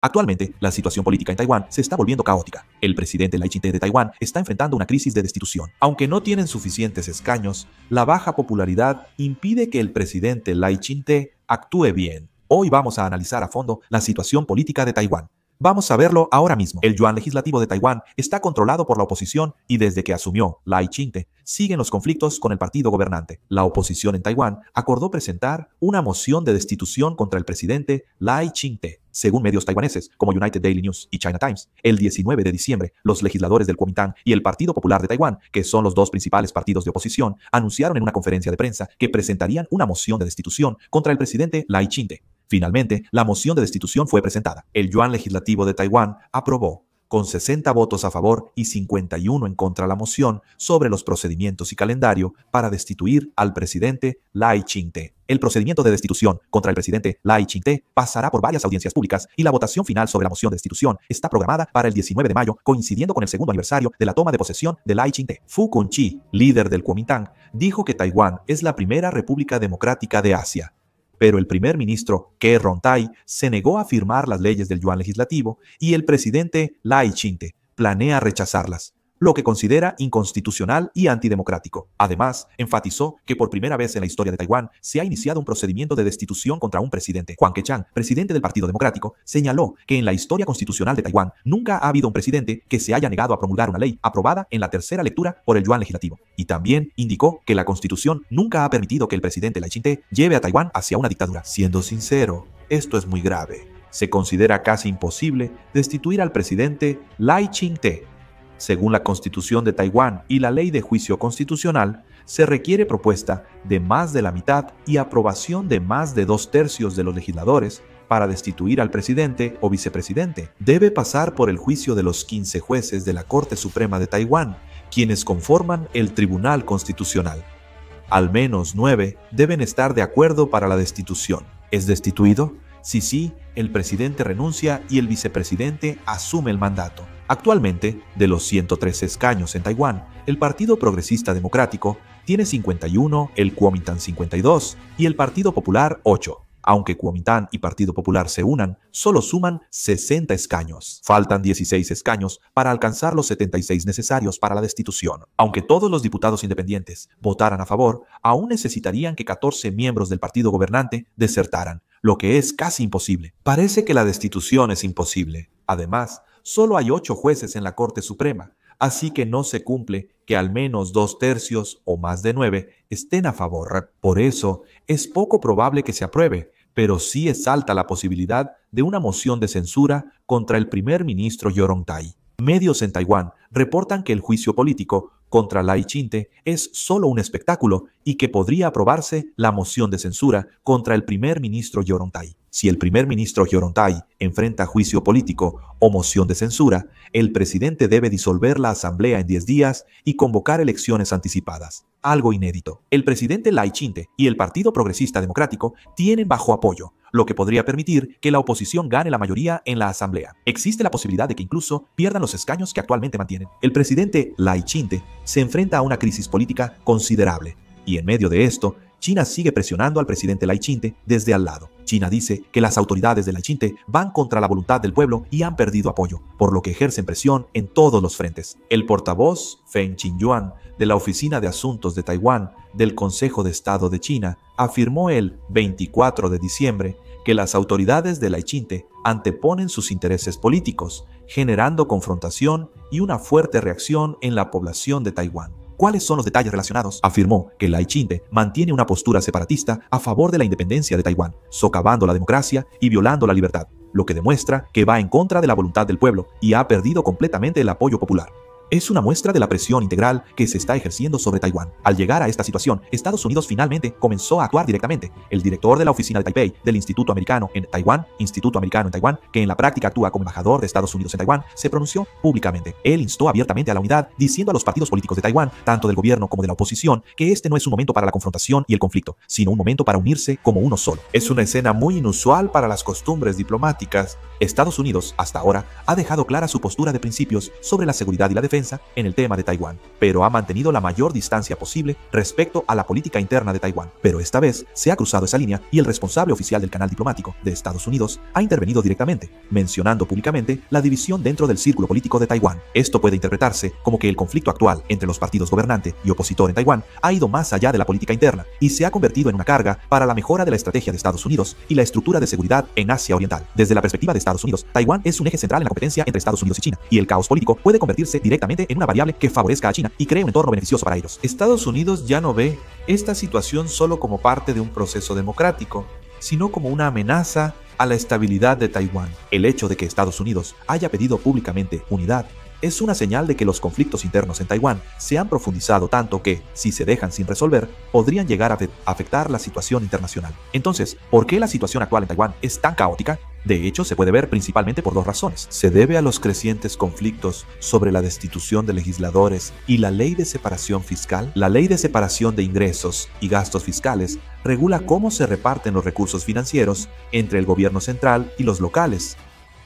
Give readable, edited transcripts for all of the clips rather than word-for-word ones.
Actualmente, la situación política en Taiwán se está volviendo caótica. El presidente Lai Ching-te de Taiwán está enfrentando una crisis de destitución. Aunque no tienen suficientes escaños, la baja popularidad impide que el presidente Lai Ching-te actúe bien. Hoy vamos a analizar a fondo la situación política de Taiwán. Vamos a verlo ahora mismo. El yuan legislativo de Taiwán está controlado por la oposición y desde que asumió Lai Ching-te siguen los conflictos con el partido gobernante. La oposición en Taiwán acordó presentar una moción de destitución contra el presidente Lai Ching-te. Según medios taiwaneses como United Daily News y China Times, el 19 de diciembre, los legisladores del Kuomintang y el Partido Popular de Taiwán, que son los dos principales partidos de oposición, anunciaron en una conferencia de prensa que presentarían una moción de destitución contra el presidente Lai Ching-te. Finalmente, la moción de destitución fue presentada. El yuan legislativo de Taiwán aprobó, con 60 votos a favor y 51 en contra la moción sobre los procedimientos y calendario para destituir al presidente Lai Ching-te. El procedimiento de destitución contra el presidente Lai Ching-te pasará por varias audiencias públicas y la votación final sobre la moción de destitución está programada para el 19 de mayo, coincidiendo con el segundo aniversario de la toma de posesión de Lai Ching-te. Fu Kun-chi, líder del Kuomintang, dijo que Taiwán es la primera república democrática de Asia. Pero el primer ministro Ke Rong-tai se negó a firmar las leyes del yuan legislativo y el presidente Lai Ching-te planea rechazarlas, lo que considera inconstitucional y antidemocrático. Además, enfatizó que por primera vez en la historia de Taiwán se ha iniciado un procedimiento de destitución contra un presidente. Huang Keqiang, presidente del Partido Democrático, señaló que en la historia constitucional de Taiwán nunca ha habido un presidente que se haya negado a promulgar una ley aprobada en la tercera lectura por el yuan legislativo. Y también indicó que la Constitución nunca ha permitido que el presidente Lai Ching-te lleve a Taiwán hacia una dictadura. Siendo sincero, esto es muy grave. Se considera casi imposible destituir al presidente Lai Ching-te. Según la Constitución de Taiwán y la Ley de Juicio Constitucional, se requiere propuesta de más de la mitad y aprobación de más de 2/3 de los legisladores para destituir al presidente o vicepresidente. Debe pasar por el juicio de los 15 jueces de la Corte Suprema de Taiwán, quienes conforman el Tribunal Constitucional. Al menos 9 deben estar de acuerdo para la destitución. ¿Es destituido? Si sí, el presidente renuncia y el vicepresidente asume el mandato. Actualmente, de los 113 escaños en Taiwán, el Partido Progresista Democrático tiene 51, el Kuomintang 52 y el Partido Popular 8. Aunque Kuomintang y Partido Popular se unan, solo suman 60 escaños. Faltan 16 escaños para alcanzar los 76 necesarios para la destitución. Aunque todos los diputados independientes votaran a favor, aún necesitarían que 14 miembros del partido gobernante desertaran, lo que es casi imposible. Parece que la destitución es imposible. Además, solo hay 8 jueces en la Corte Suprema, así que no se cumple que al menos 2/3 o más de 9 estén a favor. Por eso, es poco probable que se apruebe, pero sí es alta la posibilidad de una moción de censura contra el primer ministro Yo Rong-tai. Medios en Taiwán reportan que el juicio político contra Lai Ching-te es solo un espectáculo y que podría aprobarse la moción de censura contra el primer ministro Yo Rong-tai. Si el primer ministro Yo Rong-tai enfrenta juicio político o moción de censura, el presidente debe disolver la asamblea en 10 días y convocar elecciones anticipadas. Algo inédito. El presidente Lai Ching-te y el Partido Progresista Democrático tienen bajo apoyo, lo que podría permitir que la oposición gane la mayoría en la asamblea. Existe la posibilidad de que incluso pierdan los escaños que actualmente mantienen. El presidente Lai Ching-te se enfrenta a una crisis política considerable, y en medio de esto, China sigue presionando al presidente Lai Ching-te desde al lado. China dice que las autoridades de Lai Ching-te van contra la voluntad del pueblo y han perdido apoyo, por lo que ejercen presión en todos los frentes. El portavoz Feng Qingyuan de la Oficina de Asuntos de Taiwán del Consejo de Estado de China afirmó el 24 de diciembre que las autoridades de Lai Ching-te anteponen sus intereses políticos, generando confrontación y una fuerte reacción en la población de Taiwán. ¿Cuáles son los detalles relacionados? Afirmó que Lai Ching-te mantiene una postura separatista a favor de la independencia de Taiwán, socavando la democracia y violando la libertad, lo que demuestra que va en contra de la voluntad del pueblo y ha perdido completamente el apoyo popular. Es una muestra de la presión integral que se está ejerciendo sobre Taiwán. Al llegar a esta situación, Estados Unidos finalmente comenzó a actuar directamente. El director de la oficina de Taipei del Instituto Americano en Taiwán, que en la práctica actúa como embajador de Estados Unidos en Taiwán, se pronunció públicamente. Él instó abiertamente a la unidad, diciendo a los partidos políticos de Taiwán, tanto del gobierno como de la oposición, que este no es un momento para la confrontación y el conflicto, sino un momento para unirse como uno solo. Es una escena muy inusual para las costumbres diplomáticas. Estados Unidos, hasta ahora, ha dejado clara su postura de principios sobre la seguridad y la defensa defensa en el tema de Taiwán, pero ha mantenido la mayor distancia posible respecto a la política interna de Taiwán. Pero esta vez se ha cruzado esa línea y el responsable oficial del canal diplomático de Estados Unidos ha intervenido directamente, mencionando públicamente la división dentro del círculo político de Taiwán. Esto puede interpretarse como que el conflicto actual entre los partidos gobernante y opositor en Taiwán ha ido más allá de la política interna y se ha convertido en una carga para la mejora de la estrategia de Estados Unidos y la estructura de seguridad en Asia Oriental. Desde la perspectiva de Estados Unidos, Taiwán es un eje central en la competencia entre Estados Unidos y China, y el caos político puede convertirse directamente en una variable que favorezca a China y cree un entorno beneficioso para ellos. Estados Unidos ya no ve esta situación solo como parte de un proceso democrático, sino como una amenaza a la estabilidad de Taiwán. El hecho de que Estados Unidos haya pedido públicamente unidad es una señal de que los conflictos internos en Taiwán se han profundizado tanto que, si se dejan sin resolver, podrían llegar a afectar la situación internacional. Entonces, ¿por qué la situación actual en Taiwán es tan caótica? De hecho, se puede ver principalmente por dos razones. Se debe a los crecientes conflictos sobre la destitución de legisladores y la ley de separación fiscal. La ley de separación de ingresos y gastos fiscales regula cómo se reparten los recursos financieros entre el gobierno central y los locales,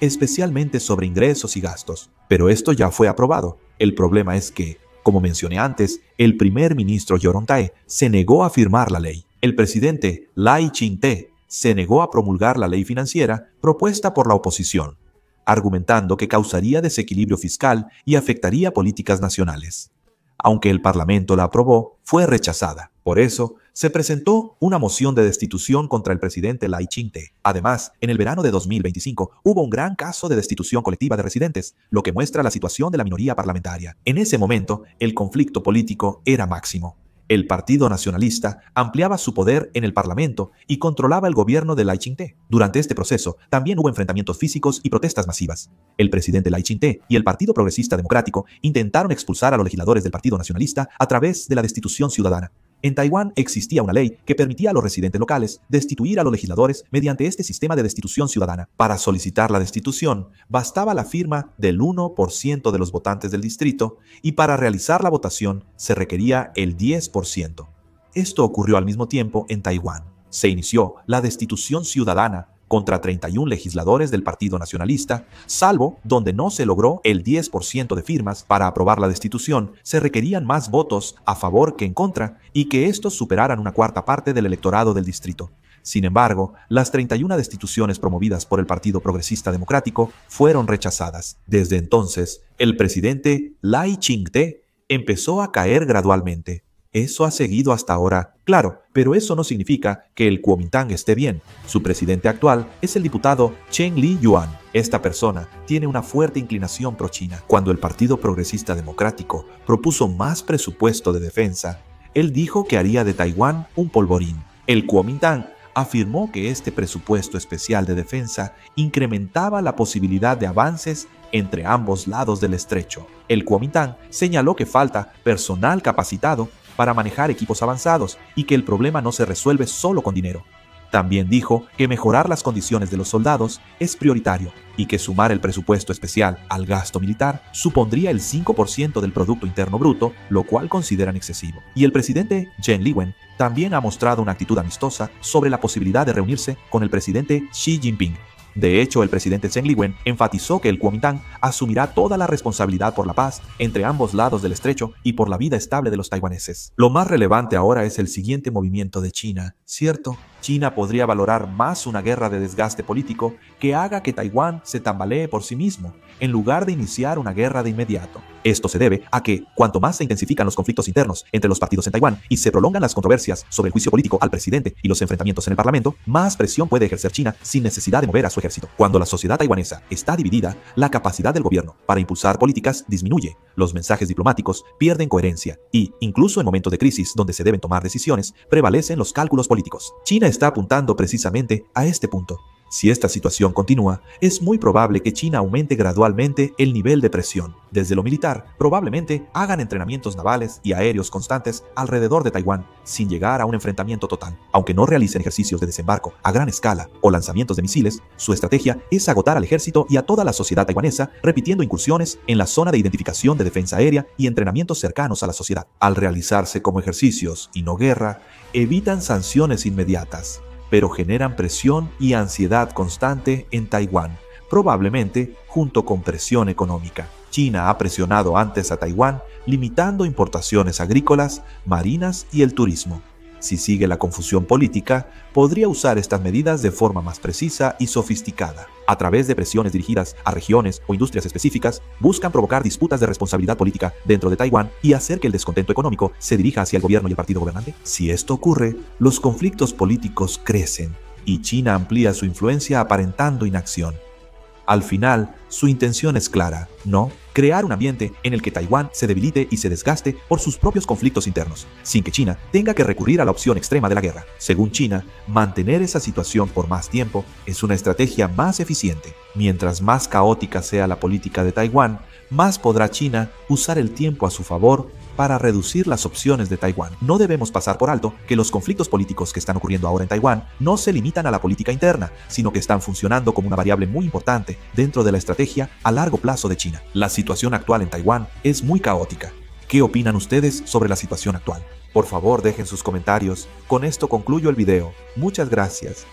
especialmente sobre ingresos y gastos. Pero esto ya fue aprobado. El problema es que, como mencioné antes, el primer ministro Yoron Tae se negó a firmar la ley. El presidente Lai Ching-te se negó a promulgar la ley financiera propuesta por la oposición, argumentando que causaría desequilibrio fiscal y afectaría políticas nacionales. Aunque el Parlamento la aprobó, fue rechazada. Por eso, se presentó una moción de destitución contra el presidente Lai Ching-te. Además, en el verano de 2025 hubo un gran caso de destitución colectiva de residentes, lo que muestra la situación de la minoría parlamentaria. En ese momento, el conflicto político era máximo. El Partido Nacionalista ampliaba su poder en el Parlamento y controlaba el gobierno de Lai Ching-te. Durante este proceso, también hubo enfrentamientos físicos y protestas masivas. El presidente Lai Ching-te y el Partido Progresista Democrático intentaron expulsar a los legisladores del Partido Nacionalista a través de la destitución ciudadana. En Taiwán existía una ley que permitía a los residentes locales destituir a los legisladores mediante este sistema de destitución ciudadana. Para solicitar la destitución, bastaba la firma del 1% de los votantes del distrito y para realizar la votación se requería el 10%. Esto ocurrió al mismo tiempo en Taiwán. Se inició la destitución ciudadana contra 31 legisladores del Partido Nacionalista, salvo donde no se logró el 10% de firmas para aprobar la destitución, se requerían más votos a favor que en contra y que estos superaran una cuarta parte del electorado del distrito. Sin embargo, las 31 destituciones promovidas por el Partido Progresista Democrático fueron rechazadas. Desde entonces, el presidente Lai Ching-te empezó a caer gradualmente. Eso ha seguido hasta ahora, claro, pero eso no significa que el Kuomintang esté bien. Su presidente actual es el diputado Chen Li-yuan. Esta persona tiene una fuerte inclinación pro-China. Cuando el Partido Progresista Democrático propuso más presupuesto de defensa, él dijo que haría de Taiwán un polvorín. El Kuomintang afirmó que este presupuesto especial de defensa incrementaba la posibilidad de avances entre ambos lados del estrecho. El Kuomintang señaló que falta personal capacitado para manejar equipos avanzados y que el problema no se resuelve solo con dinero. También dijo que mejorar las condiciones de los soldados es prioritario y que sumar el presupuesto especial al gasto militar supondría el 5% del Producto Interno Bruto, lo cual consideran excesivo. Y el presidente Chen Liwen también ha mostrado una actitud amistosa sobre la posibilidad de reunirse con el presidente Xi Jinping. De hecho, el presidente Chen Liwen enfatizó que el Kuomintang asumirá toda la responsabilidad por la paz entre ambos lados del estrecho y por la vida estable de los taiwaneses. Lo más relevante ahora es el siguiente movimiento de China, ¿cierto? China podría valorar más una guerra de desgaste político que haga que Taiwán se tambalee por sí mismo, en lugar de iniciar una guerra de inmediato. Esto se debe a que, cuanto más se intensifican los conflictos internos entre los partidos en Taiwán y se prolongan las controversias sobre el juicio político al presidente y los enfrentamientos en el Parlamento, más presión puede ejercer China sin necesidad de mover a su ejército. Cuando la sociedad taiwanesa está dividida, la capacidad del gobierno para impulsar políticas disminuye, los mensajes diplomáticos pierden coherencia y, incluso en momentos de crisis donde se deben tomar decisiones, prevalecen los cálculos políticos. China está apuntando precisamente a este punto. Si esta situación continúa, es muy probable que China aumente gradualmente el nivel de presión. Desde lo militar, probablemente hagan entrenamientos navales y aéreos constantes alrededor de Taiwán, sin llegar a un enfrentamiento total. Aunque no realicen ejercicios de desembarco a gran escala o lanzamientos de misiles, su estrategia es agotar al ejército y a toda la sociedad taiwanesa, repitiendo incursiones en la zona de identificación de defensa aérea y entrenamientos cercanos a la sociedad. Al realizarse como ejercicios y no guerra, evitan sanciones inmediatas, pero generan presión y ansiedad constante en Taiwán, probablemente junto con presión económica. China ha presionado antes a Taiwán, limitando importaciones agrícolas, marinas y el turismo. Si sigue la confusión política, podría usar estas medidas de forma más precisa y sofisticada. A través de presiones dirigidas a regiones o industrias específicas, buscan provocar disputas de responsabilidad política dentro de Taiwán y hacer que el descontento económico se dirija hacia el gobierno y el partido gobernante. Si esto ocurre, los conflictos políticos crecen y China amplía su influencia aparentando inacción. Al final, su intención es clara, ¿no? Crear un ambiente en el que Taiwán se debilite y se desgaste por sus propios conflictos internos, sin que China tenga que recurrir a la opción extrema de la guerra. Según China, mantener esa situación por más tiempo es una estrategia más eficiente. Mientras más caótica sea la política de Taiwán, más podrá China usar el tiempo a su favor para reducir las opciones de Taiwán. No debemos pasar por alto que los conflictos políticos que están ocurriendo ahora en Taiwán no se limitan a la política interna, sino que están funcionando como una variable muy importante dentro de la estrategia a largo plazo de China. La situación actual en Taiwán es muy caótica. ¿Qué opinan ustedes sobre la situación actual? Por favor, dejen sus comentarios. Con esto concluyo el video. Muchas gracias.